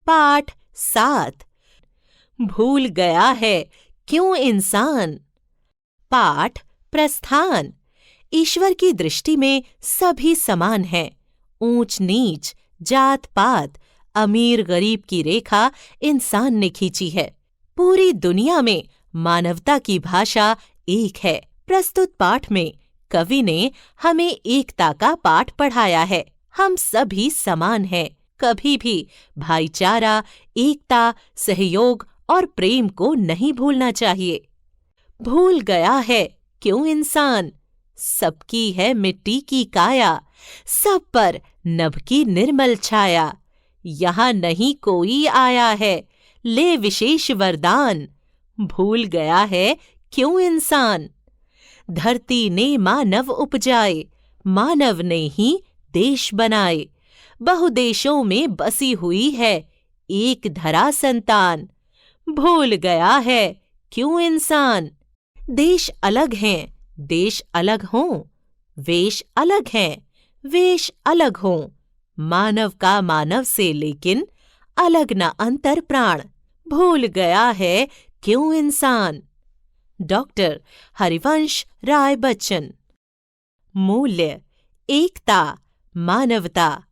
पाठ 7। भूल गया है क्यों इंसान। पाठ प्रस्थान। ईश्वर की दृष्टि में सभी समान हैं। ऊंच नीच, जात पात, अमीर गरीब की रेखा इंसान ने खींची है। पूरी दुनिया में मानवता की भाषा एक है। प्रस्तुत पाठ में कवि ने हमें एकता का पाठ पढ़ाया है। हम सभी समान हैं। कभी भी भाईचारा, एकता, सहयोग और प्रेम को नहीं भूलना चाहिए। भूल गया है क्यों इंसान। सबकी है मिट्टी की काया, सब पर नभ की निर्मल छाया। यहाँ नहीं कोई आया है, ले विशेष वरदान। भूल गया है क्यों इंसान। धरती ने मानव उपजाए, मानव ने ही देश बनाए। बहुदेशों में बसी हुई है एक धरा संतान। भूल गया है क्यों इंसान। देश अलग हैं, देश अलग हों, वेश अलग हैं, वेश अलग हों। मानव का मानव से लेकिन अलग न अंतर प्राण। भूल गया है क्यों इंसान। डॉक्टर हरिवंश राय बच्चन। मूल्य: एकता, मानवता,